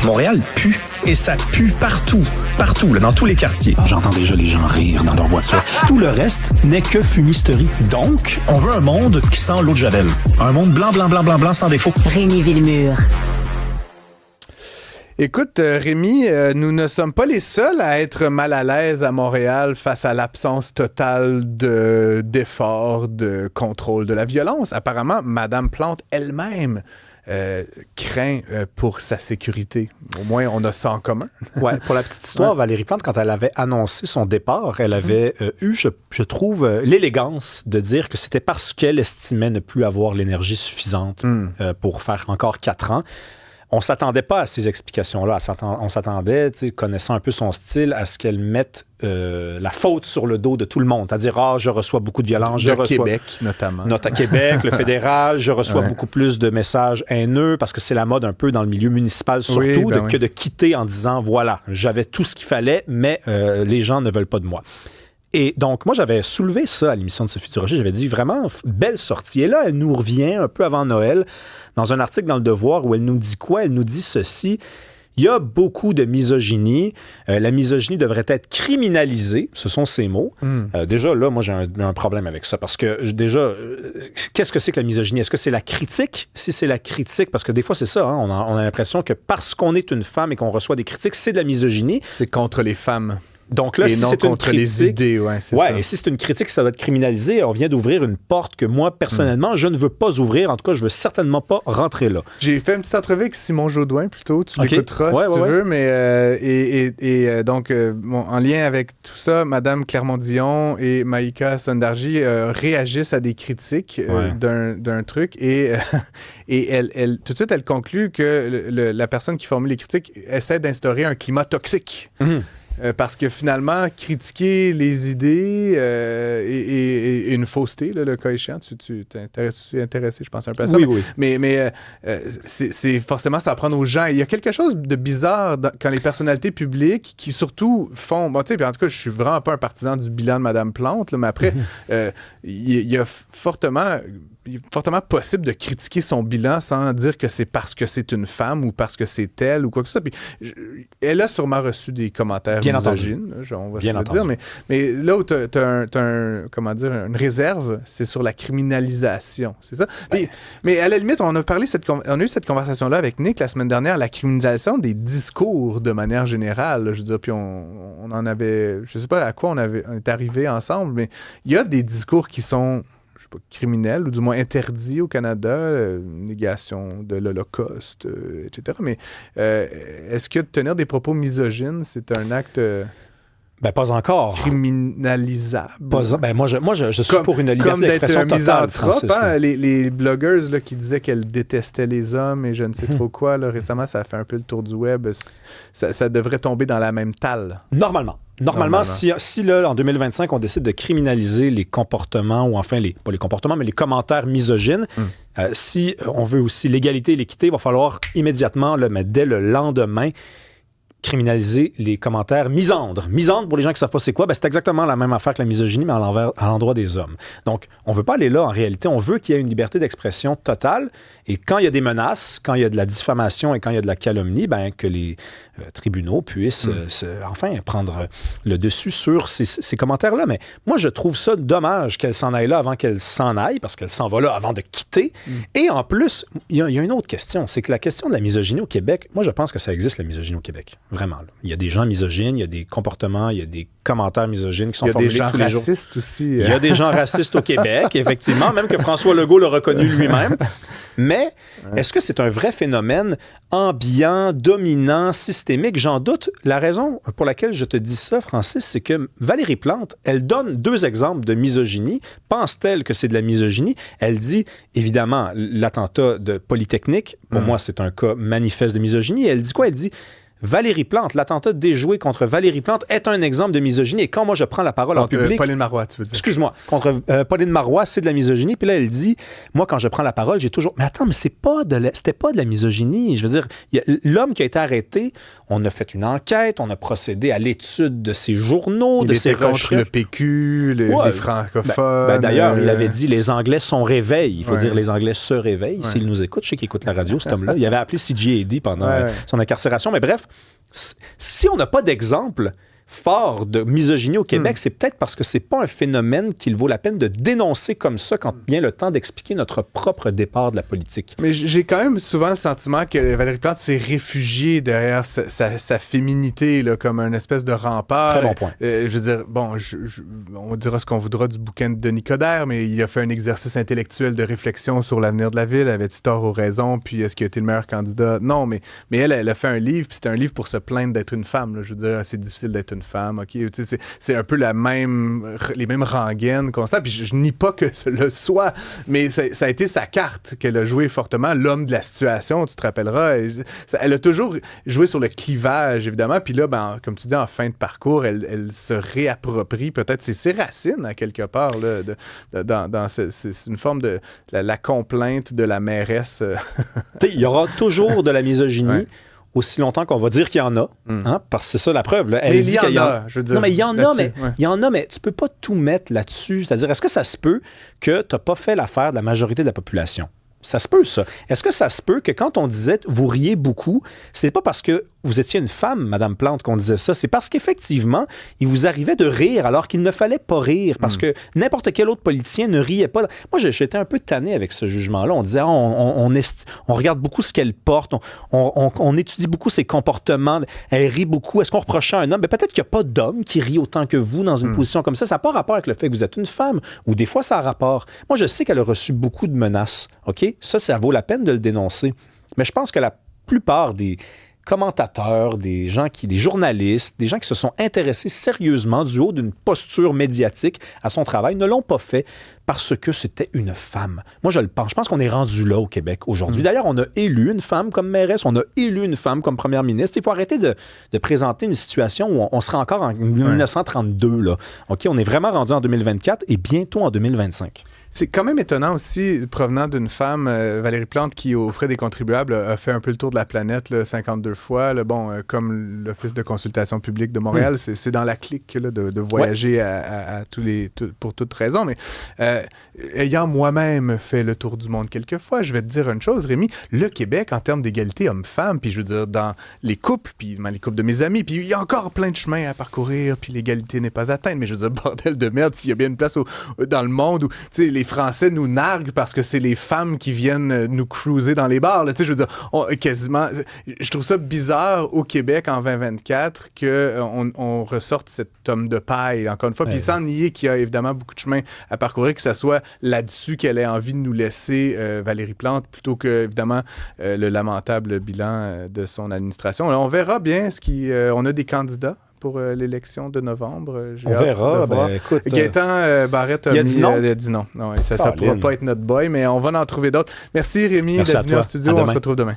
Montréal pue. Et ça pue partout. Partout, là, dans tous les quartiers. J'entends déjà les gens rire dans leur voiture. Tout le reste n'est que fumisterie. Donc, on veut un monde qui sent l'eau de Javel. Un monde blanc, blanc, blanc, blanc, blanc, sans défaut. Rémi Villemure. Écoute, Rémi, nous ne sommes pas les seuls à être mal à l'aise à Montréal face à l'absence totale d'efforts de contrôle de la violence. Apparemment, Madame Plante elle-même craint pour sa sécurité. Au moins, on a ça en commun. Ouais, pour la petite histoire, Valérie Plante, quand elle avait annoncé son départ, elle avait eu, je trouve, l'élégance de dire que c'était parce qu'elle estimait ne plus avoir l'énergie suffisante pour faire encore 4 ans. On ne s'attendait pas à ces explications-là. On s'attendait, connaissant un peu son style, à ce qu'elle mette la faute sur le dos de tout le monde. C'est-à-dire, je reçois beaucoup de violence. Québec, notamment. À Québec, le fédéral, je reçois beaucoup plus de messages haineux parce que c'est la mode un peu dans le milieu municipal surtout, que de quitter en disant, voilà, j'avais tout ce qu'il fallait, mais les gens ne veulent pas de moi. Et donc, moi, j'avais soulevé ça à l'émission de Sophie Durocher. J'avais dit vraiment, belle sortie. Et là, elle nous revient un peu avant Noël dans un article dans Le Devoir où elle nous dit quoi? Elle nous dit ceci. Il y a beaucoup de misogynie. La misogynie devrait être criminalisée. Ce sont ses mots. Déjà, là, moi, j'ai un problème avec ça. Parce que, déjà, qu'est-ce que c'est que la misogynie? Est-ce que c'est la critique? Si c'est la critique, parce que des fois, c'est ça. Hein, on a l'impression que parce qu'on est une femme et qu'on reçoit des critiques, c'est de la misogynie. C'est contre les femmes. Donc là, et si non c'est contre une critique, les idées, c'est ça. Et si c'est une critique, ça va être criminalisé. On vient d'ouvrir une porte que moi, personnellement, je ne veux pas ouvrir. En tout cas, je veux certainement pas rentrer là. J'ai fait une petite entrevue avec Simon Jaudoin, plutôt. Tu l'écouteras si tu veux. Mais, donc, en lien avec tout ça, Mme Clermont-Dion et Maïka Sondarji réagissent à des critiques d'un truc. Et elle, tout de suite, elle conclut que la personne qui formule les critiques essaie d'instaurer un climat toxique. Parce que finalement, critiquer les idées et une fausseté, là, le cas échéant, tu es intéressé, je pense, un peu à ça. Oui. Mais c'est forcément ça à prendre aux gens. Il y a quelque chose de bizarre quand les personnalités publiques qui surtout font... Bon, tu sais, puis en tout cas, je suis vraiment pas un partisan du bilan de Mme Plante, là, mais après, il y a fortement possible de critiquer son bilan sans dire que c'est parce que c'est une femme ou parce que c'est elle ou quoi que ce soit. Puis, elle a sûrement reçu des commentaires misogynes, on va se le dire. Mais là où tu as une réserve, c'est sur la criminalisation. C'est ça? Mais à la limite, on a eu cette conversation-là avec Nick la semaine dernière, la criminalisation des discours de manière générale. Là, je veux dire, puis on en avait... Je sais pas à quoi on est arrivé ensemble, mais il y a des discours qui sont... criminel, ou du moins interdit au Canada, négation de l'Holocauste, etc. Mais est-ce que tenir des propos misogynes, c'est un acte... pas encore. Criminalisable. Moi, je suis pour une liberté d'expression totale, Francis. Les blogueuses là, qui disaient qu'elles détestaient les hommes et je ne sais trop quoi, là, récemment, ça a fait un peu le tour du web. Ça devrait tomber dans la même talle. Normalement, si là, en 2025, on décide de criminaliser les comportements, ou enfin, pas les comportements, mais les commentaires misogynes, si on veut aussi l'égalité et l'équité, il va falloir immédiatement, mais dès le lendemain, criminaliser les commentaires misandres. Misandre, pour les gens qui ne savent pas c'est quoi, c'est exactement la même affaire que la misogynie, mais à l'endroit des hommes. Donc, on ne veut pas aller là en réalité. On veut qu'il y ait une liberté d'expression totale. Et quand il y a des menaces, quand il y a de la diffamation et quand il y a de la calomnie, que les tribunaux puissent enfin prendre le dessus sur ces commentaires-là. Mais moi, je trouve ça dommage qu'elle s'en aille là avant qu'elle s'en aille, parce qu'elle s'en va là avant de quitter. Et en plus, il y a une autre question. C'est que la question de la misogynie au Québec, moi, je pense que ça existe, la misogynie au Québec. Vraiment. Là. Il y a des gens misogynes, il y a des comportements, il y a des commentaires misogynes qui sont formulés tous les jours. Il y a des gens racistes aussi. Il y a des gens racistes au Québec, effectivement, même que François Legault l'a reconnu lui-même. Mais est-ce que c'est un vrai phénomène ambiant, dominant, systémique? J'en doute. La raison pour laquelle je te dis ça, Francis, c'est que Valérie Plante, elle donne 2 exemples de misogynie. Pense-t-elle que c'est de la misogynie? Elle dit, évidemment, l'attentat de Polytechnique, pour moi, c'est un cas manifeste de misogynie. Elle dit quoi? Elle dit, Valérie Plante, l'attentat déjoué contre Valérie Plante est un exemple de misogynie. Et quand moi, je prends la parole en public... Pauline Marois, tu veux dire. Excuse-moi. Contre Pauline Marois, c'est de la misogynie. Puis là, elle dit, moi, quand je prends la parole, j'ai toujours... Mais attends, mais c'était pas de la misogynie. Je veux dire, l'homme qui a été arrêté, on a fait une enquête, on a procédé à l'étude de ses journaux, de ses recherches. Contre le PQ, les francophones. D'ailleurs, il avait dit, les Anglais sont réveillés. Il faut dire, les Anglais se réveillent. S'il nous écoute, je sais qu'il écoute la radio, cet homme-là. Il avait appelé CJAD pendant son incarcération. Mais bref, si on n'a pas d'exemple fort de misogynie au Québec, c'est peut-être parce que c'est pas un phénomène qu'il vaut la peine de dénoncer comme ça quand vient le temps d'expliquer notre propre départ de la politique. Mais j'ai quand même souvent le sentiment que Valérie Plante s'est réfugiée derrière sa féminité, là, comme une espèce de rempart. Très bon point. Je veux dire, bon, on dira ce qu'on voudra du bouquin de Denis Coderre, mais il a fait un exercice intellectuel de réflexion sur l'avenir de la ville. Avait-il tort ou raison? Puis est-ce qu'il a été le meilleur candidat? Non, mais elle a fait un livre, puis c'était un livre pour se plaindre d'être une femme. Là. Je veux dire, c'est difficile d'être une femme, OK? C'est un peu les mêmes rengaines constantes. Puis je nie pas que ce le soit, mais ça a été sa carte qu'elle a joué fortement, l'homme de la situation, tu te rappelleras. Elle a toujours joué sur le clivage, évidemment. Puis là, comme tu dis, en fin de parcours, elle se réapproprie peut-être ses racines, à quelque part, là, c'est une forme de la complainte de la mairesse. Il y aura toujours de la misogynie. Aussi longtemps qu'on va dire qu'il y en a, parce que c'est ça la preuve. Là. Mais il y en a, je veux dire. Non, mais il y en a, mais tu peux pas tout mettre là-dessus. C'est-à-dire, est-ce que ça se peut que tu n'as pas fait l'affaire de la majorité de la population? Ça se peut, ça. Est-ce que ça se peut que quand on disait « vous riez beaucoup », c'est pas parce que vous étiez une femme, Madame Plante, qu'on disait ça. C'est parce qu'effectivement, il vous arrivait de rire alors qu'il ne fallait pas rire. Parce que n'importe quel autre politicien ne riait pas. Moi, j'étais un peu tanné avec ce jugement-là. On disait, on regarde beaucoup ce qu'elle porte, on étudie beaucoup ses comportements, elle rit beaucoup. Est-ce qu'on reprochait à un homme? Peut-être qu'il n'y a pas d'homme qui rit autant que vous dans une position comme ça. Ça n'a pas rapport avec le fait que vous êtes une femme. Ou des fois, ça a rapport. Moi, je sais qu'elle a reçu beaucoup de menaces. OK? Ça vaut la peine de le dénoncer. Mais je pense que la plupart des commentateurs, des journalistes, des gens qui se sont intéressés sérieusement du haut d'une posture médiatique à son travail ne l'ont pas fait parce que c'était une femme. Moi, je le pense. Je pense qu'on est rendu là au Québec aujourd'hui. D'ailleurs, on a élu une femme comme mairesse, on a élu une femme comme première ministre. Il faut arrêter de présenter une situation où on sera encore en 1932. Là. OK, on est vraiment rendu en 2024 et bientôt en 2025. C'est quand même étonnant aussi, provenant d'une femme, Valérie Plante, qui, aux frais des contribuables, a fait un peu le tour de la planète là, 52 fois. Là, comme l'Office de consultation publique de Montréal, c'est dans la clique là, de voyager pour toutes raisons. Mais ayant moi-même fait le tour du monde quelques fois, je vais te dire une chose, Rémi, le Québec, en termes d'égalité homme-femme, puis je veux dire, dans les couples, puis dans les couples de mes amis, puis il y a encore plein de chemins à parcourir, puis l'égalité n'est pas atteinte. Mais je veux dire, bordel de merde, s'il y a bien une place dans le monde où, tu sais, les Français nous narguent parce que c'est les femmes qui viennent nous cruiser dans les bars. Là, je veux dire, quasiment... Je trouve ça bizarre au Québec en 2024 qu'on ressorte cet homme de paille, encore une fois. Puis sans nier qu'il y a évidemment beaucoup de chemin à parcourir, que ce soit là-dessus qu'elle ait envie de nous laisser Valérie Plante, plutôt que, évidemment, le lamentable bilan de son administration. Alors, on verra bien on a des candidats pour l'élection de novembre. On verra. Écoute, Gaétan Barrette a dit non. Non, ça ne pourra pas être notre boy, mais on va en trouver d'autres. Merci Rémi d'être venu au studio. On se retrouve demain.